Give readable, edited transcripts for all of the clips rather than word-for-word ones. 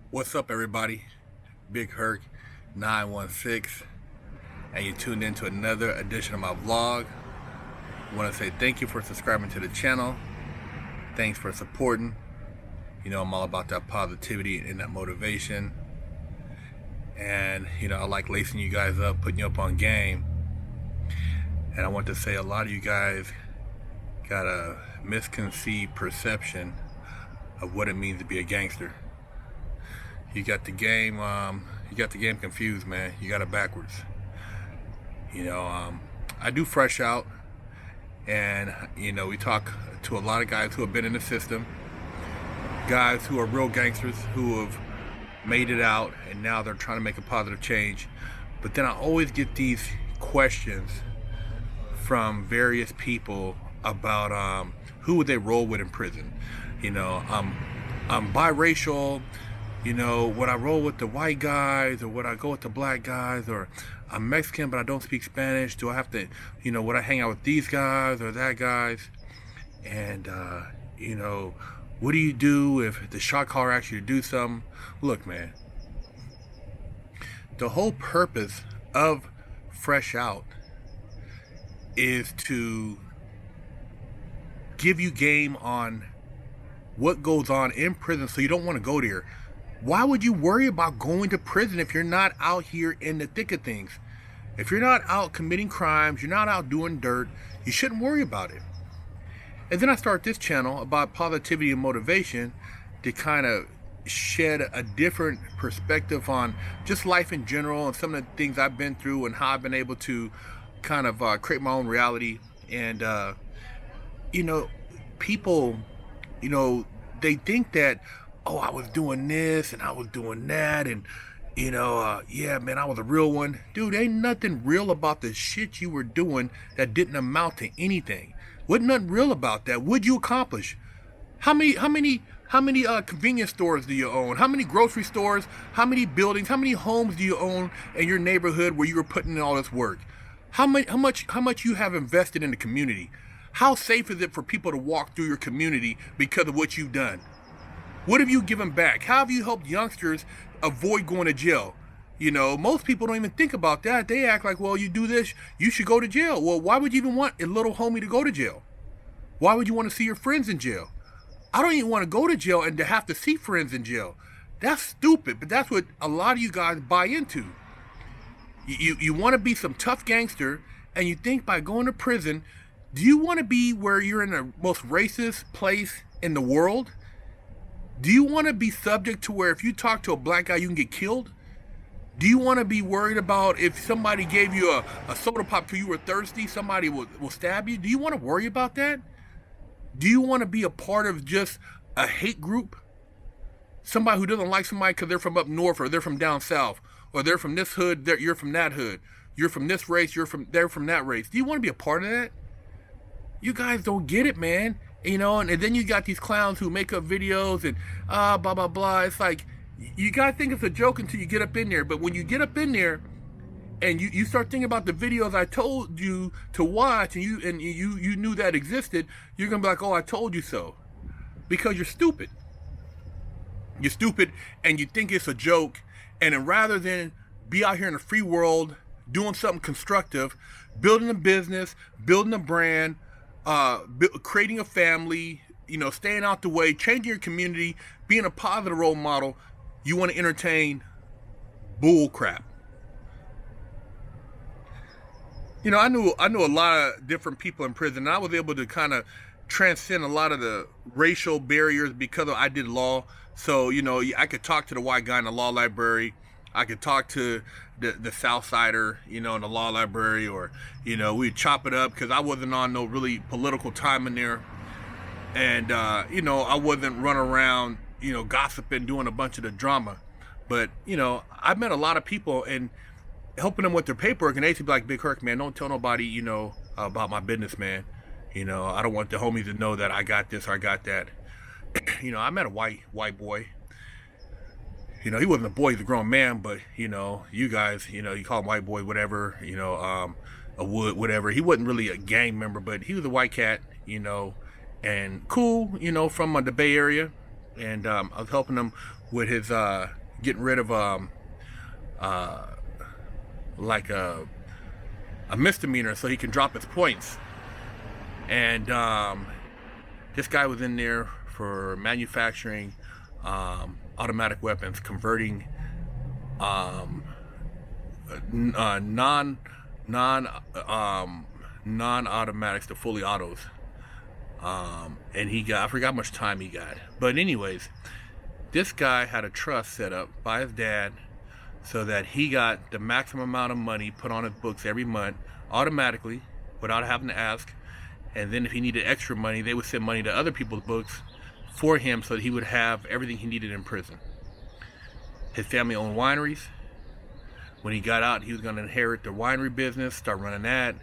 What's up, everybody? Big Herc 916, and you tuned in to another edition of my vlog. I want to say thank you for subscribing to the channel. Thanks for supporting. You know, I'm all about that positivity and that motivation. And, you know, I like lacing you guys up, putting you up on game. And I want to say a lot of you guys got a misconceived perception of what it means to be a gangster. You got the game confused, man. You got it backwards. You know, I do Fresh Out, and you know, we talk to a lot of guys who have been in the system, guys who are real gangsters who have made it out, and now they're trying to make a positive change. But then I always get these questions from various people about who would they roll with in prison. You know, I'm biracial. You know, would I roll with the white guys, or would I go with the black guys? Or I'm Mexican but I don't speak Spanish. Do I have to, you know, would I hang out with these guys or that guys? And you know, what do you do if the shot caller asks you to do something? Look, man, the whole purpose of Fresh Out is to give you game on what goes on in prison, so you don't want to go there. Why would you worry about going to prison if you're not out here in the thick of things? If you're not out committing crimes, you're not out doing dirt, you shouldn't worry about it. And then I start this channel about positivity and motivation to kind of shed a different perspective on just life in general and some of the things I've been through and how I've been able to kind of create my own reality. And you know, people, you know, they think that, oh, I was doing this and I was doing that, and you know, yeah, man, I was a real one. Dude, ain't nothing real about the shit you were doing that didn't amount to anything. Wasn't nothing real about that. What'd you accomplish? How many convenience stores do you own? How many grocery stores? How many buildings? How many homes do you own in your neighborhood where you were putting in all this work? How much you have invested in the community? How safe is it for people to walk through your community because of what you've done? What have you given back? How have you helped youngsters avoid going to jail? You know, most people don't even think about that. They act like, well, you do this, you should go to jail. Well, why would you even want a little homie to go to jail? Why would you want to see your friends in jail? I don't even want to go to jail and to have to see friends in jail. That's stupid, but that's what a lot of you guys buy into. You want to be some tough gangster, and you think by going to prison, do you want to be where you're in the most racist place in the world? Do you want to be subject to where if you talk to a black guy, you can get killed? Do you want to be worried about if somebody gave you a soda pop because you were thirsty, somebody will stab you? Do you want to worry about that? Do you want to be a part of just a hate group? Somebody who doesn't like somebody because they're from up north, or they're from down south, or they're from this hood, you're from that hood. You're from this race, they're from that race. Do you want to be a part of that? You guys don't get it, man. You know, and then you got these clowns who make up videos and blah, blah, blah. It's like, you gotta think it's a joke until you get up in there. But when you get up in there and you start thinking about the videos I told you to watch, and you knew that existed, you're gonna be like, oh, I told you so. Because you're stupid. You're stupid, and you think it's a joke. And then rather than be out here in the free world doing something constructive, building a business, building a brand, creating a family, you know, staying out the way, changing your community, being a positive role model, you want to entertain bull crap. You know, I knew a lot of different people in prison, and I was able to kind of transcend a lot of the racial barriers because I did law. So, you know, I could talk to the white guy in the law library. I could talk to the South Sider, you know, in the law library, or, you know, we'd chop it up because I wasn't on no really political time in there. And, you know, I wasn't running around, you know, gossiping, doing a bunch of the drama. But, you know, I met a lot of people and helping them with their paperwork, and they used to be like, Big Herc, man, don't tell nobody, you know, about my business, man. You know, I don't want the homies to know that I got this or I got that. You know, I met a white boy. You know, he wasn't a boy, he's a grown man, but, you know, you guys, you know, you call him white boy, whatever, you know, a wood, whatever. He wasn't really a gang member, but he was a white cat, you know, and cool, you know, from the Bay Area. and I was helping him with his getting rid of like a misdemeanor so he can drop his points. And this guy was in there for manufacturing automatic weapons, converting non-automatics to fully autos. And he got, I forgot how much time he got, but anyways, this guy had a trust set up by his dad so that he got the maximum amount of money put on his books every month automatically without having to ask. And then if he needed extra money, they would send money to other people's books for him so that he would have everything he needed in prison. His family owned wineries. When he got out, he was going to inherit the winery business, start running that.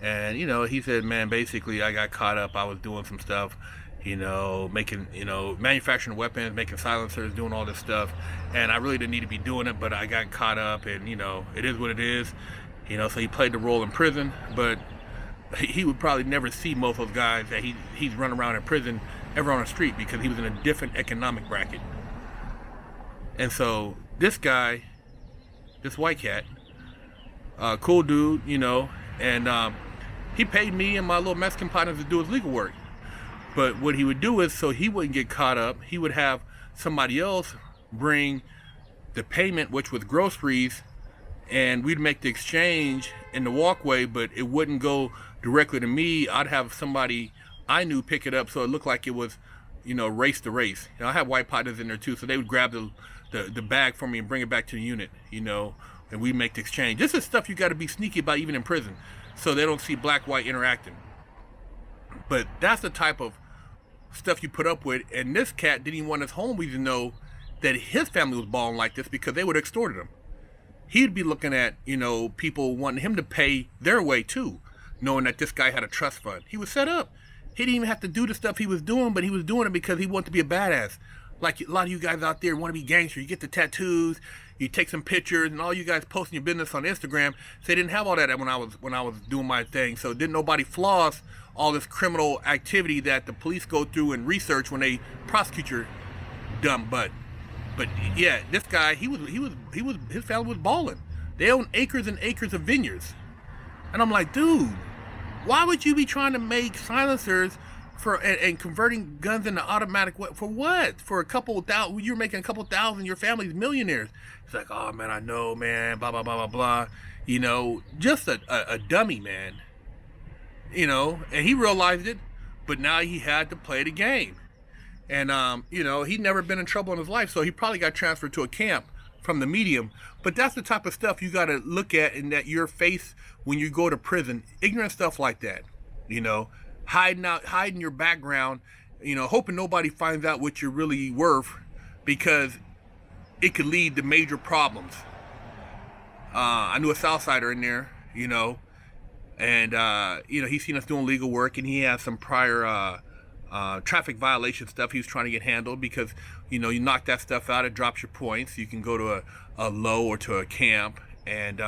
And, you know, he said, man, basically I got caught up. I was doing some stuff, you know, making, you know, manufacturing weapons, making silencers, doing all this stuff. And I really didn't need to be doing it, but I got caught up, and, you know, it is what it is. You know, so he played the role in prison, but he would probably never see most of those guys that he's running around in prison ever on the street, because he was in a different economic bracket. And so this guy, this white cat, cool dude, you know, and he paid me and my little Mexican partners to do his legal work. But what he would do is, so he wouldn't get caught up, he would have somebody else bring the payment, which was groceries, and we'd make the exchange in the walkway, but it wouldn't go directly to me. I'd have somebody I knew pick it up, so it looked like it was, you know, race to race. You know, I had white partners in there too, so they would grab the bag for me and bring it back to the unit, you know, and we make the exchange. This is stuff you got to be sneaky about even in prison, so they don't see black-white interacting. But that's the type of stuff you put up with, and this cat didn't even want his homies to know that his family was balling like this, because they would have extorted him. He'd be looking at, you know, people wanting him to pay their way too, knowing that this guy had a trust fund. He was set up. He didn't even have to do the stuff he was doing, but he was doing it because he wanted to be a badass. Like a lot of you guys out there want to be gangster. You get the tattoos, you take some pictures, and all you guys posting your business on Instagram. So they didn't have all that when I was doing my thing. So didn't nobody floss all this criminal activity that the police go through and research when they prosecute your dumb butt. But yeah, this guy, his family was balling. They own acres and acres of vineyards. And I'm like, dude, why would you be trying to make silencers for and converting guns into automatic for what? For a couple thousand, you're making a couple thousand, your family's millionaires. It's like, oh man, I know, man, blah, blah, blah, blah, blah. You know, just a dummy, man. You know, and he realized it, but now he had to play the game. And, you know, he'd never been in trouble in his life, so he probably got transferred to a camp from the medium. But that's the type of stuff you got to look at in that your face when you go to prison. Ignorant stuff like that, you know, hiding your background, you know, hoping nobody finds out what you're really worth, because it could lead to major problems. I knew a Southsider in there, you know, and, you know, he's seen us doing legal work, and he has some prior traffic violation stuff he was trying to get handled, because, you know, you knock that stuff out, it drops your points. You can go to a low or to a camp. And,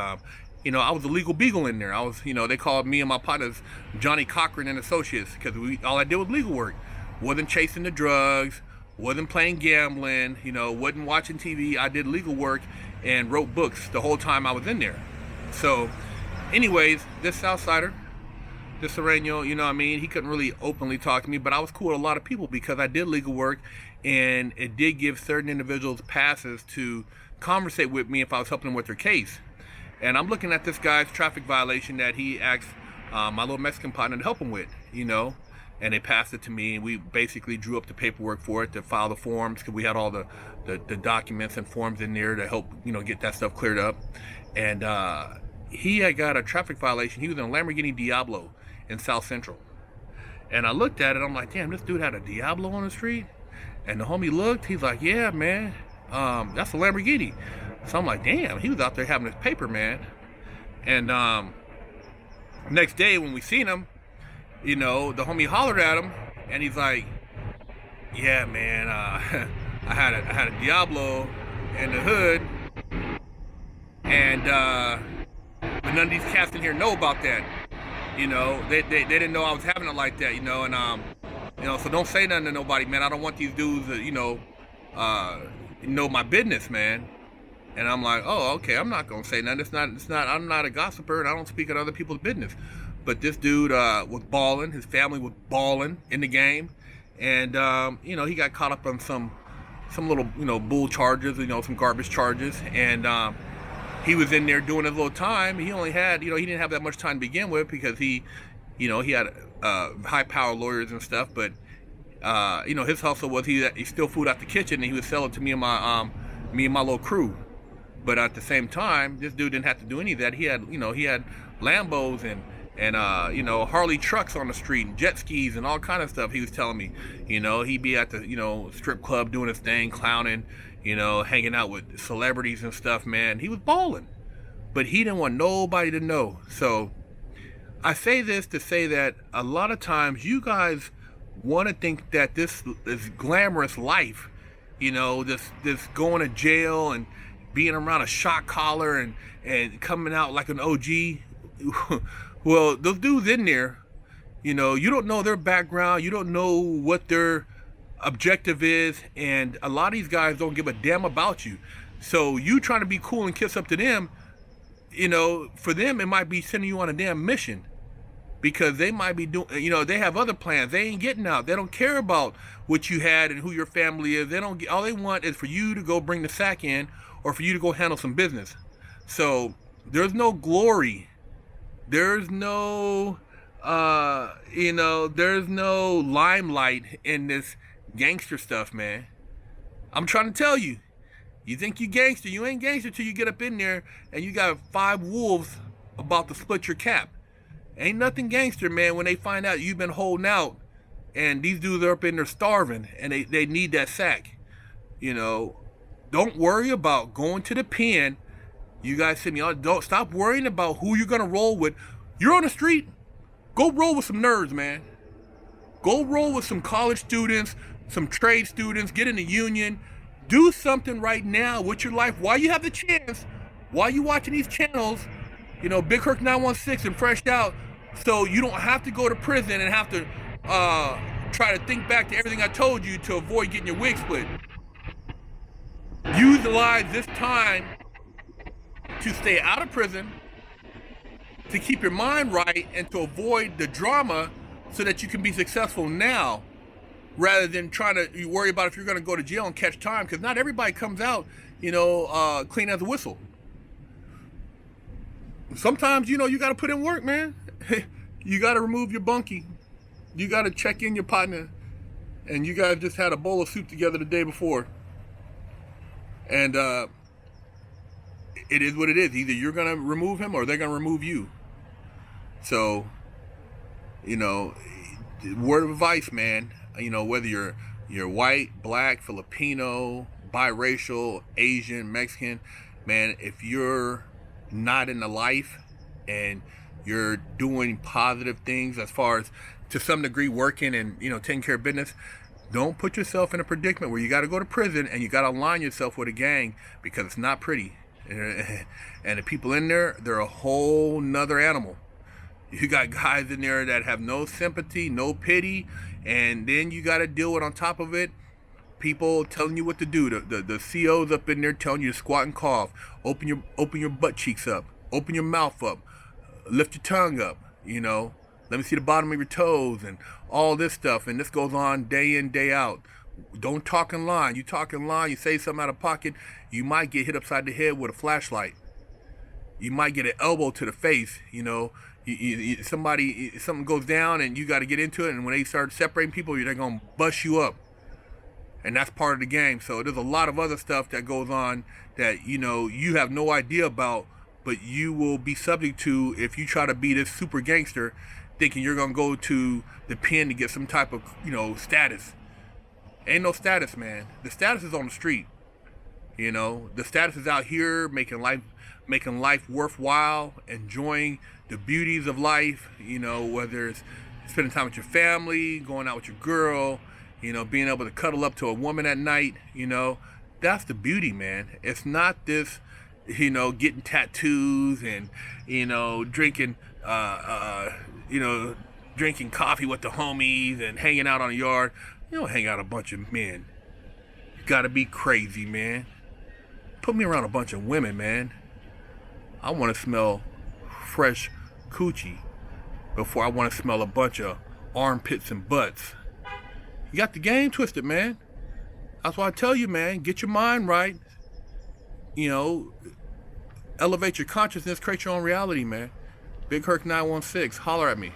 you know, I was a legal beagle in there. I was, you know, they called me and my partners Johnny Cochran and Associates, because all I did was legal work. Wasn't chasing the drugs, wasn't playing gambling, you know, wasn't watching TV. I did legal work and wrote books the whole time I was in there. So anyways, this Southsider, this Sereno, you know what I mean, he couldn't really openly talk to me, but I was cool with a lot of people because I did legal work, and it did give certain individuals passes to conversate with me if I was helping them with their case. And I'm looking at this guy's traffic violation that he asked my little Mexican partner to help him with, you know, and they passed it to me, and we basically drew up the paperwork for it to file the forms, because we had all the documents and forms in there to help, you know, get that stuff cleared up. And he had got a traffic violation. He was in a Lamborghini Diablo in South Central. And I looked at it, I'm like, damn, this dude had a Diablo on the street? And the homie looked, he's like, yeah, man, that's a Lamborghini. So I'm like, damn, he was out there having his paper, man. And next day when we seen him, you know, the homie hollered at him, and he's like, yeah, man, I had a Diablo in the hood, and but none of these cats in here know about that. You know, they didn't know I was having it like that, you know, and So don't say nothing to nobody, man. I don't want these dudes to, know my business, man. And I'm like, oh, okay, I'm not gonna say nothing. I'm not a gossiper, and I don't speak at other people's business. But this dude was balling. His family was balling in the game, and he got caught up on some little, bull charges, some garbage charges, and he was in there doing his little time. He only had, he didn't have that much time to begin with because he had high-power lawyers and stuff. But his hustle was he steal food out the kitchen and he would sell it to me and my little crew. But at the same time, this dude didn't have to do any of that. He had Lambos and Harley trucks on the street and jet skis and all kind of stuff. He was telling me, he'd be at the strip club doing his thing, clowning, hanging out with celebrities and stuff. Man, he was balling, but he didn't want nobody to know. So I say this to say that a lot of times you guys want to think that this glamorous life, this going to jail and being around a shot collar and coming out like an OG. Well, those dudes in there, you don't know their background, you don't know what their objective is, and a lot of these guys don't give a damn about you. So you trying to be cool and kiss up to them, for them it might be sending you on a damn mission, because they might be doing, they have other plans. They ain't getting out. They don't care about what you had and who your family is. All they want is for you to go bring the sack in, or for you to go handle some business. So there's no glory. There's no, there's no limelight in this gangster stuff, man. I'm trying to tell you. You think you gangster. You ain't gangster till you get up in there and you got 5 wolves about to split your cap. Ain't nothing gangster, man, when they find out you've been holding out and these dudes are up in there starving and they need that sack. Don't worry about going to the pen. You guys see me on. Don't stop worrying about who you're gonna roll with. You're on the street. Go roll with some nerds, man. Go roll with some college students, some trade students. Get in the union. Do something right now with your life while you have the chance. While you watching these channels, Big Herc 916 and Fresh Out, so you don't have to go to prison and have to try to think back to everything I told you to avoid getting your wig split. Utilize this time to stay out of prison, to keep your mind right, and to avoid the drama so that you can be successful now, rather than trying to worry about if you're going to go to jail and catch time, because not everybody comes out, clean as a whistle. Sometimes, you got to put in work, man. You got to remove your bunkie. You got to check in your partner, and you guys just had a bowl of soup together the day before. And it is what it is. Either you're going to remove him or they're going to remove you. So, word of advice, man, whether you're white, black, Filipino, biracial, Asian, Mexican, man, if you're not in the life and you're doing positive things as far as to some degree working and, taking care of business, don't put yourself in a predicament where you got to go to prison and you got to align yourself with a gang, because it's not pretty. And the people in there, they're a whole nother animal. You got guys in there that have no sympathy, no pity, and then you got to deal with, on top of it, people telling you what to do. The COs up in there telling you to squat and cough, open your butt cheeks up, open your mouth up, lift your tongue up, let me see the bottom of your toes, and all this stuff. And this goes on day in, day out. Don't talk in line. You talk in line, you say something out of pocket, you might get hit upside the head with a flashlight. You might get an elbow to the face, something goes down and you got to get into it, and when they start separating people, they're going to bust you up. And that's part of the game. So there's a lot of other stuff that goes on that, you have no idea about, but you will be subject to if you try to be this super gangster thinking you're going to go to the pen to get some type of, status. Ain't no status, man. The status is on the street. The status is out here making life worthwhile, enjoying the beauties of life, whether it's spending time with your family, going out with your girl, being able to cuddle up to a woman at night, that's the beauty, man. It's not this, getting tattoos and, drinking, drinking coffee with the homies and hanging out on the yard. You don't hang out a bunch of men. You gotta be crazy, man. Put me around a bunch of women, man. I want to smell fresh coochie before I want to smell a bunch of armpits and butts. You got the game twisted, man. That's why I tell you, man, get your mind right. You know, elevate your consciousness, create your own reality, man. Big Herc 916, holler at me.